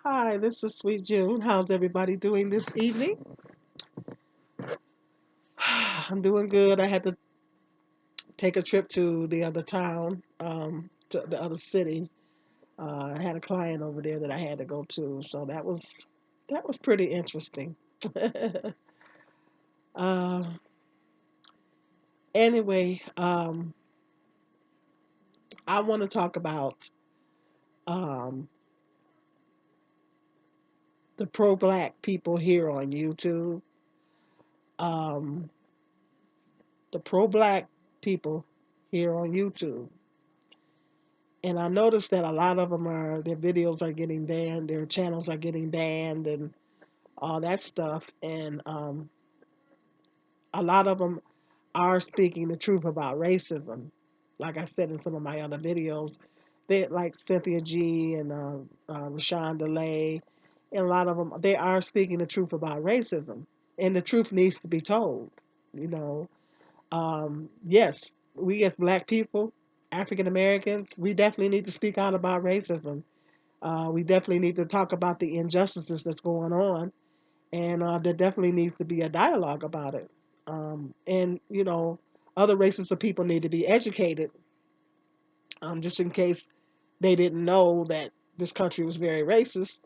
Hi, this is Sweet June. How's everybody doing this evening? I'm doing good. I had to take a trip to the other town, to the other city. I had a client over there that I had to go to, so that was pretty interesting. uh, anyway, I want to talk about um, the pro-black people here on YouTube. Um, the pro-black people here on YouTube. And I noticed that a lot of them their videos are getting banned, their channels are getting banned, and all that stuff. And a lot of them are speaking the truth about racism. Like I said in some of my other videos, they like Cynthia G and Rashawn DeLay, and a lot of them they are speaking the truth about racism, and the truth needs to be told. You know, yes, we as Black people, African Americans, we definitely need to speak out about racism. We definitely need to talk about the injustices that's going on, and there definitely needs to be a dialogue about it. And other races of people need to be educated, just in case they didn't know that this country was very racist.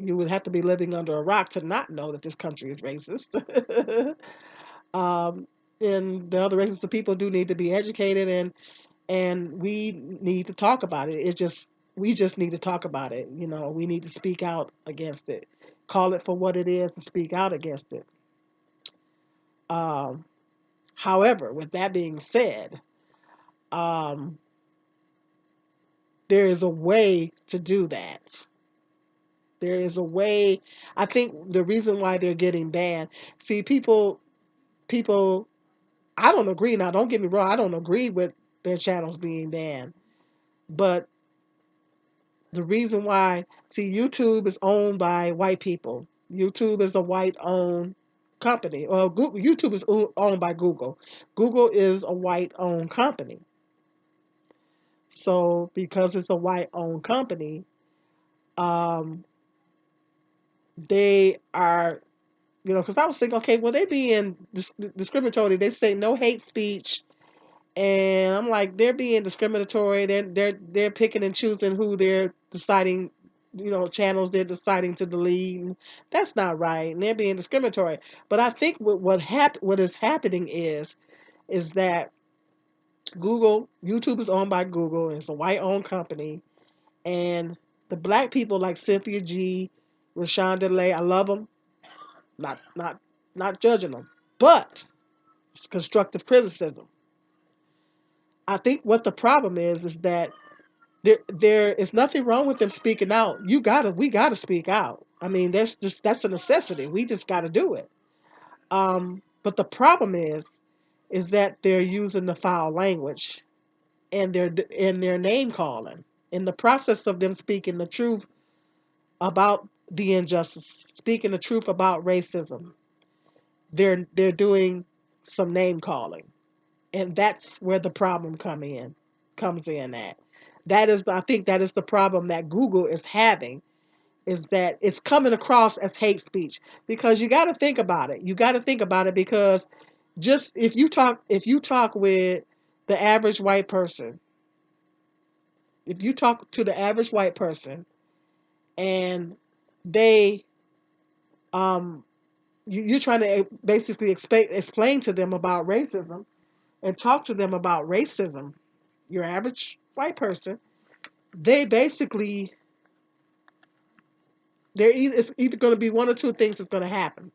You would have to be living under a rock to not know that this country is racist. um, and the other races of people do need to be educated, and we need to talk about it. We just need to talk about it. We need to speak out against it, call it for what it is, and speak out against it. Um, However, with that being said, um, there is a way to do that. There is a way. I think the reason why they're getting banned. See, people. I don't agree. Now, don't get me wrong. I don't agree with their channels being banned, but the reason why, see, YouTube is owned by white people. YouTube is a white owned company. Well, YouTube is owned by Google. Google is a white owned company. So because it's a white owned company, um, they are, because I was thinking, okay, well, they being discriminatory. They say no hate speech, and I'm like, they're being discriminatory. They're picking and choosing who they're deciding, channels they're deciding to delete. And that's not right, and they're being discriminatory. But I think what is happening is that YouTube is owned by Google. And it's a white-owned company, and the black people like Cynthia G, Rashawn DeLay, I love them. Not judging them, but it's constructive criticism. I think what the problem is that there is nothing wrong with them speaking out. We gotta speak out. I mean, that's a necessity. We just gotta do it. But the problem is that they're using the foul language, and they're name calling in the process of them speaking the truth about the injustice, speaking the truth about racism. They're doing some name calling, and that's where the problem comes in at. I think that is the problem that Google is having, is that it's coming across as hate speech, because you got to think about it. You got to think about it, because just if you talk with the average white person, if you talk to the average white person, and they um you're trying to basically explain to them about racism, and talk to them about racism, your average white person, they basically it's either going to be one or two things that's going to happen.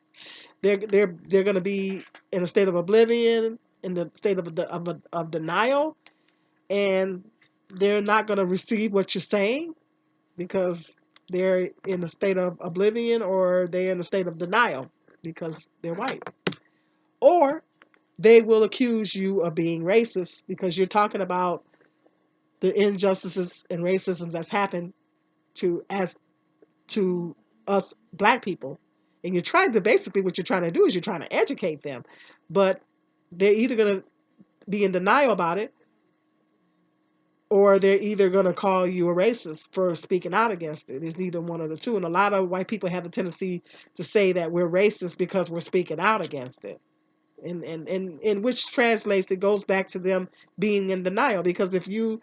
They're going to be in a state of oblivion, in the state of denial, and they're not going to receive what you're saying, because they're in a state of oblivion, or they're in a state of denial because they're white. Or they will accuse you of being racist, because you're talking about the injustices and racism that's happened to us black people. And you're trying to basically, what you're trying to do is you're trying to educate them, but they're either going to be in denial about it, or they're either going to call you a racist for speaking out against it. It's either one of the two. And a lot of white people have a tendency to say that we're racist because we're speaking out against it. And which translates, it goes back to them being in denial, because if you,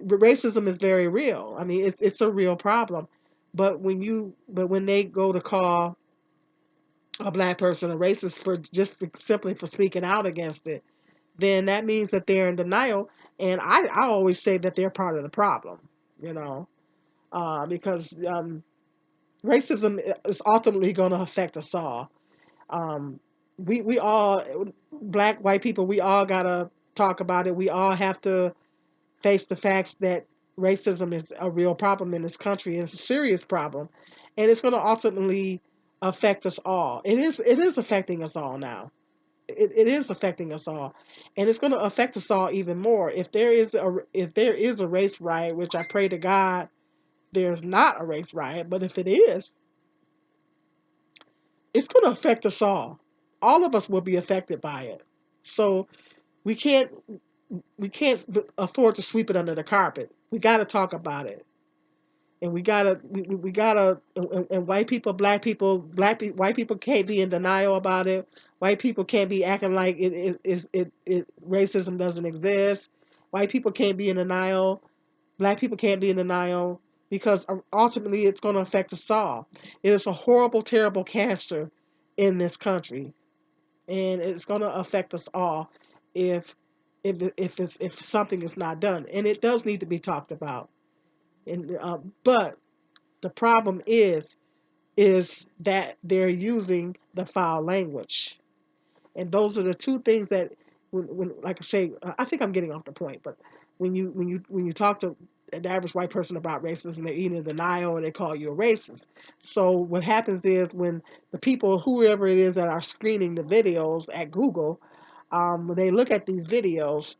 racism is very real. I mean, it's a real problem. But when they go to call a black person a racist for simply for speaking out against it, then that means that they're in denial. And I always say that they're part of the problem, you know, because racism is ultimately going to affect us all. Um, we all, black, white people, we all got to talk about it. We all have to face the facts that racism is a real problem in this country. It's a serious problem, and it's going to ultimately affect us all. It is affecting us all now. It is affecting us all, and it's going to affect us all even more if there is a race riot, which I pray to God there's not a race riot, but if it is, it's going to affect us all. All of us will be affected by it. So we can't we can't afford to sweep it under the carpet. We got to talk about it, and we gotta and white people, black people, white people can't be in denial about it. White people can't be acting like racism doesn't exist. White people can't be in denial. Black people can't be in denial, because ultimately it's going to affect us all. It is a horrible, terrible cancer in this country, and it's going to affect us all if if something is not done, and it does need to be talked about. And but the problem is that they're using the foul language, and those are the two things that when like I say, I think I'm getting off the point, but when you talk to the average white person about racism, they're either in denial or they call you a racist. So what happens is, when the people, whoever it is that are screening the videos at Google, when they look at these videos,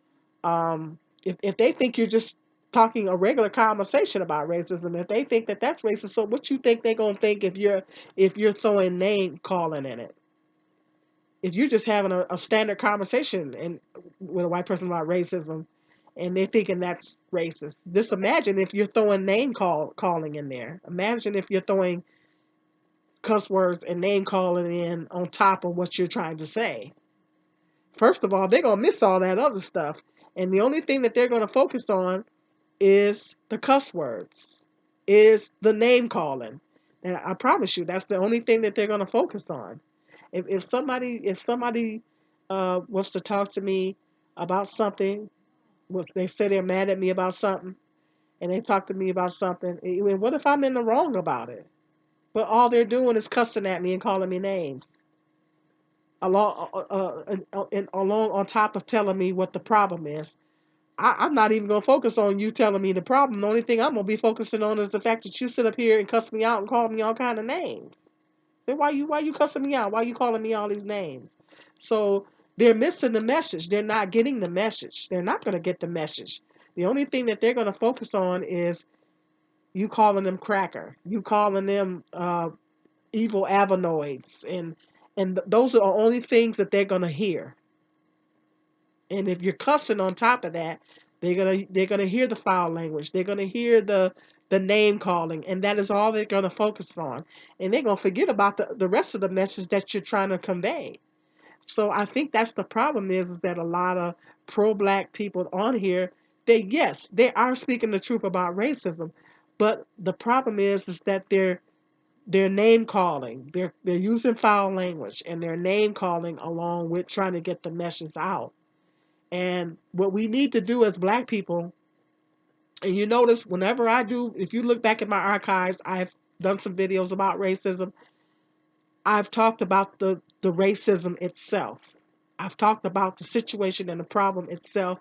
if they think you're just talking a regular conversation about racism, if they think that that's racist, so what you think they're gonna think if you're throwing name calling in it? If you're just having a standard conversation and with a white person about racism, and they're thinking that's racist, just imagine if you're throwing calling in there. Imagine if you're throwing cuss words and name calling in on top of what you're trying to say. First of all, they're gonna miss all that other stuff, and the only thing that they're gonna focus on is the cuss words, is the name calling. And I promise you, that's the only thing that they're gonna focus on. If somebody wants to talk to me about something, they say they're mad at me about something, and they talk to me about something, and what if I'm in the wrong about it? But all they're doing is cussing at me and calling me names, along on top of telling me what the problem is. I'm not even gonna focus on you telling me the problem. The only thing I'm gonna be focusing on is the fact that you sit up here and cuss me out and call me all kind of names. Then why you cussing me out? Why you calling me all these names? So they're missing the message. They're not getting the message. They're not gonna get the message. The only thing that they're gonna focus on is you calling them cracker, you calling them evil avonoids, and those are the only things that they're gonna hear. And if you're cussing on top of that, they're gonna hear the foul language. They're gonna hear the name calling, and that is all they're gonna focus on. And they're gonna forget about the rest of the message that you're trying to convey. So I think that's the problem, is that a lot of pro-black people on here, yes, they are speaking the truth about racism, but the problem is that they're name calling. They're using foul language, and they're name calling along with trying to get the message out. And what we need to do as black people, and you notice whenever I do, if you look back at my archives, I've done some videos about racism. I've talked about the racism itself. I've talked about the situation and the problem itself,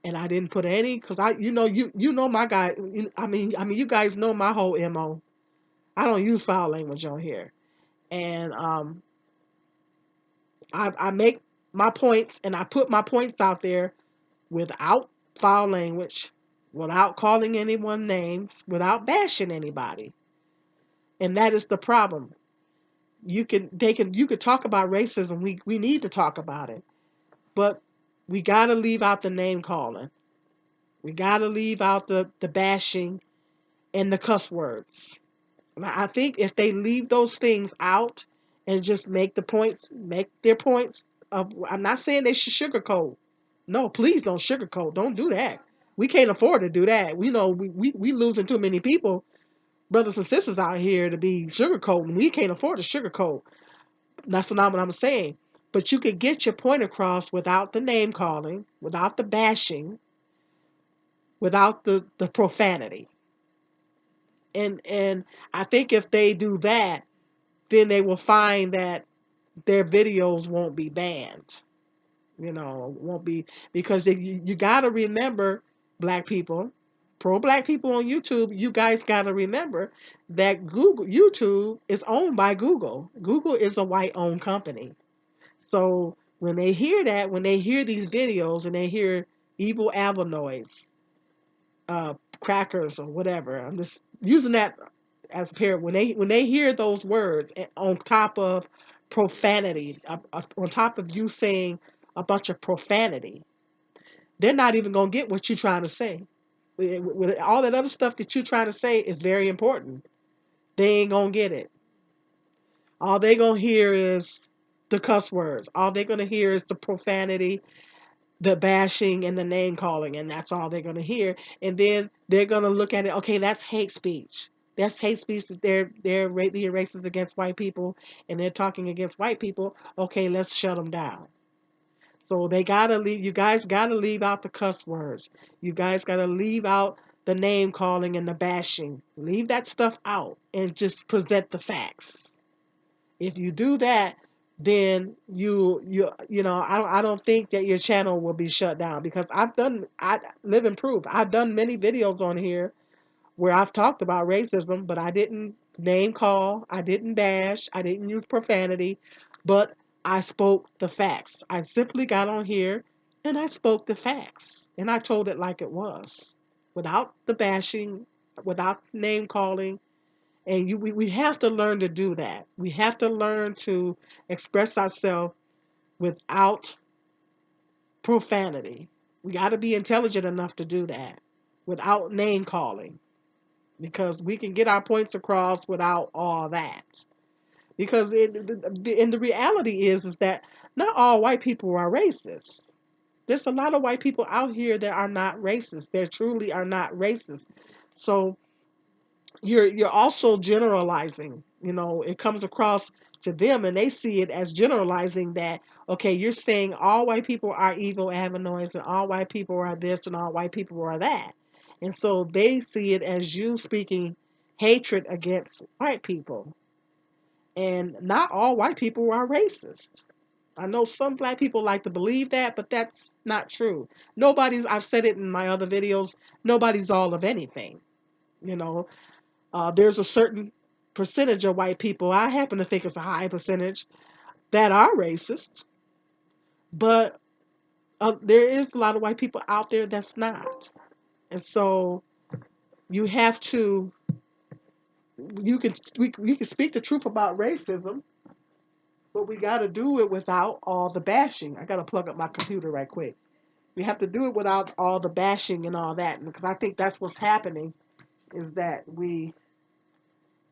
and I didn't put any, because you know my guy. I mean you guys know my whole MO. I don't use foul language on here, and I make my points, and I put my points out there without foul language, without calling anyone names, without bashing anybody. And that is the problem. You could talk about racism. We need to talk about it. But we gotta leave out the name calling. We got to leave out the bashing and the cuss words. And I think if they leave those things out and just make their points of, I'm not saying they should sugarcoat. No, please don't sugarcoat. Don't do that. We can't afford to do that. We know we losing too many people, brothers and sisters out here to be sugarcoating. We can't afford to sugarcoat. That's not what I'm saying. But you can get your point across without the name calling, without the bashing, without the profanity. And I think if they do that, then they will find that their videos won't be banned. Won't be, because you got to remember, black people, pro black people on YouTube, you guys got to remember that YouTube is owned by Google. Google is a white owned company. So when they hear that, when they hear these videos and they hear evil Avanoids, crackers or whatever, I'm just using that as a parent. When they hear those words on top of profanity, on top of you saying a bunch of profanity, they're not even gonna get what you're trying to say. With all that other stuff that you're trying to say is very important. They ain't gonna get it. All they gonna hear is the cuss words. All they're gonna hear is the profanity, the bashing, and the name calling, and that's all they're gonna hear. And then they're gonna look at it. Okay, that's hate speech. That's hate speech. That they're being racist against white people, and they're talking against white people. Okay, let's shut them down. So they gotta leave. You guys gotta leave out the cuss words. You guys gotta leave out the name calling and the bashing. Leave that stuff out and just present the facts. If you do that, then I don't think that your channel will be shut down, because I live in proof. I've done many videos on here where I've talked about racism, but I didn't name call, I didn't bash, I didn't use profanity, but I spoke the facts. I simply got on here and I spoke the facts, and I told it like it was, without the bashing, without name calling. And we have to learn to do that. We have to learn to express ourselves without profanity. We got to be intelligent enough to do that without name calling, because we can get our points across without all that. Because and the reality is that not all white people are racist. There's a lot of white people out here that are not racist. They truly are not racist. So you're also generalizing. It comes across to them, and they see it as generalizing, that okay, you're saying all white people are evil Avanoids, and all white people are this, and all white people are that. And so they see it as you speaking hatred against white people. And not all white people are racist. I know some black people like to believe that, but that's not true. I've said it in my other videos, nobody's all of anything. you know there's a certain percentage of white people, I happen to think it's a high percentage, that are racist, but there is a lot of white people out there that's not. And so you have to, we can speak the truth about racism, but we got to do it without all the bashing. I got to plug up my computer right quick. We have to do it without all the bashing and all that, because I think that's what's happening, is that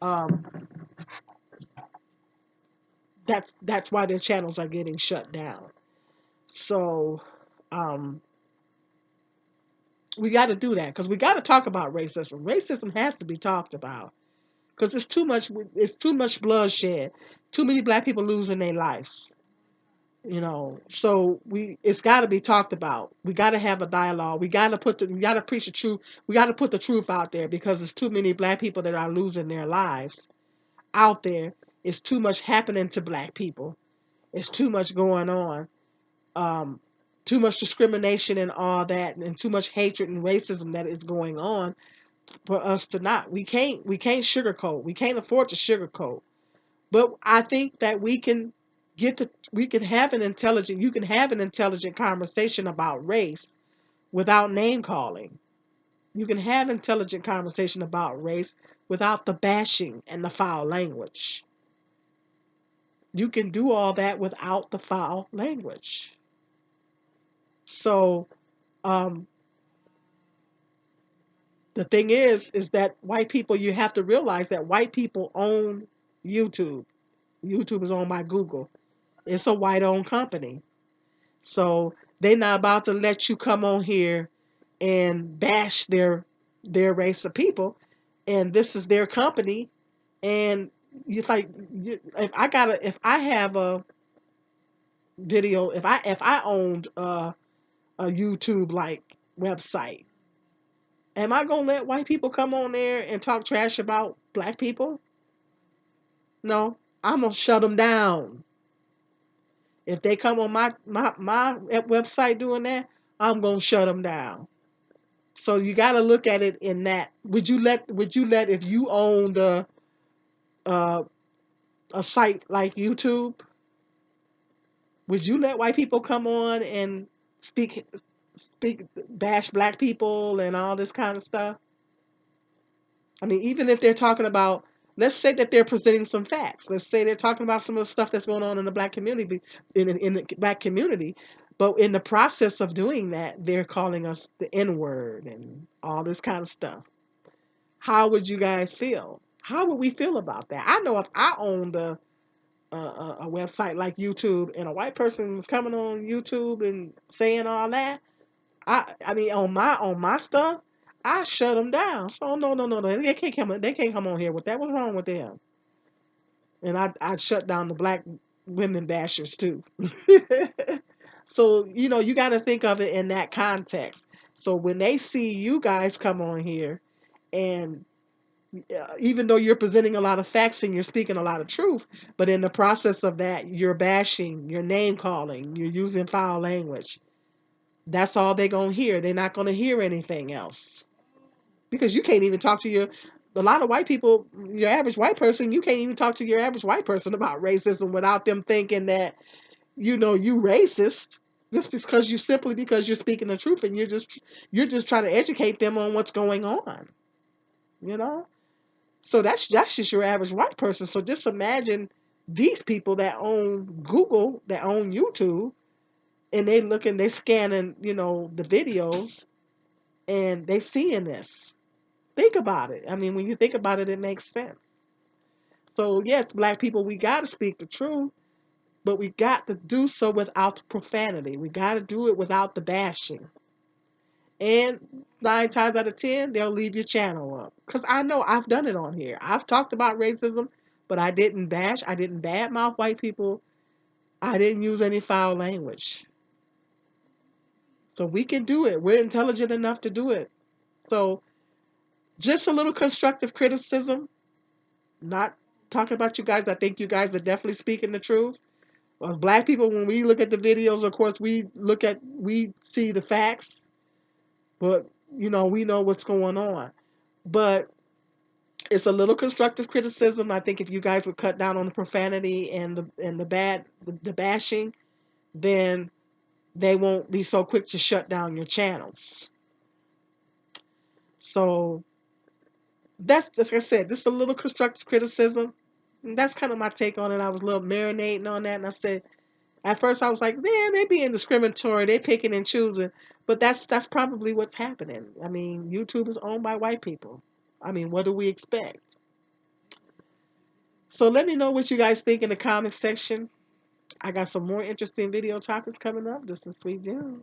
um, that's why their channels are getting shut down. So um, we got to do that, because we got to talk about racism. Racism has to be talked about, because it's too much. It's too much bloodshed. Too many black people losing their lives. So it's got to be talked about. We got to have a dialogue. We got to preach the truth. We got to put the truth out there, because there's too many black people that are losing their lives out there. It's too much happening to black people. It's too much going on. Um, Too much discrimination and all that, and too much hatred and racism that is going on for us to not. We can't sugarcoat. We can't afford to sugarcoat. But I think that we can have an intelligent you can have an intelligent conversation about race without name calling. You can have intelligent conversation about race without the bashing and the foul language. You can do all that without the foul language. So um The thing is that white people, you have to realize that white people own YouTube. YouTube is owned by Google. It's a white owned company. So they're not about to let you come on here and bash their race of people. And this is their company. And you like, if I have a video, if I owned a YouTube like website, am I gonna let white people come on there and talk trash about black people? No, I'm gonna shut them down. If they come on my website doing that, I'm gonna shut them down. So you got to look at it in that. Would you let if you owned uh, a site like YouTube, would you let white people come on and speak bash black people and all this kind of stuff? I mean, even if they're talking about, let's say that they're presenting some facts. Let's say they're talking about some of the stuff that's going on in the black community, in the black community. But in the process of doing that, they're calling us the N word and all this kind of stuff. How would you guys feel? How would we feel about that? I know if I owned a website like YouTube and a white person was coming on YouTube and saying all that, I mean on my stuff, I shut them down. So no, no, no, no, they can't come on here with that. What's wrong with them? And I shut down the black women bashers too. So you got to think of it in that context. So when they see you guys come on here and even though you're presenting a lot of facts and you're speaking a lot of truth, but in the process of that, you're bashing, you're name calling, you're using foul language. That's all they're going to hear. They're not going to hear anything else. Because you can't even talk to a lot of white people, your average white person, you can't even talk to your average white person about racism without them thinking that, you racist. Just because you're speaking the truth and you're just trying to educate them on what's going on, you know? So that's just your average white person. So just imagine these people that own Google, that own YouTube, and they scanning, the videos, and they seeing this. Think about it. I mean, when you think about it, it makes sense. So yes, black people, we got to speak the truth, but we got to do so without the profanity. We got to do it without the bashing. And 9 times out of 10, they'll leave your channel up. Because I know I've done it on here. I've talked about racism, but I didn't bash. I didn't badmouth white people. I didn't use any foul language. So we can do it. We're intelligent enough to do it. So just a little constructive criticism. Not talking about you guys. I think you guys are definitely speaking the truth. As black people, when we look at the videos, of course, we see the facts, but we know what's going on. But it's a little constructive criticism. I think if you guys would cut down on the profanity and the bashing, then they won't be so quick to shut down your channels. So that's, like I said, just a little constructive criticism. And that's kind of my take on it. I was a little marinating on that, and I said at first I was like, man, they being discriminatory, they picking and choosing, but that's probably what's happening. I mean, YouTube is owned by white people. I mean, what do we expect? So let me know what you guys think in the comment section. I got some more interesting video topics coming up. This is Sweet June.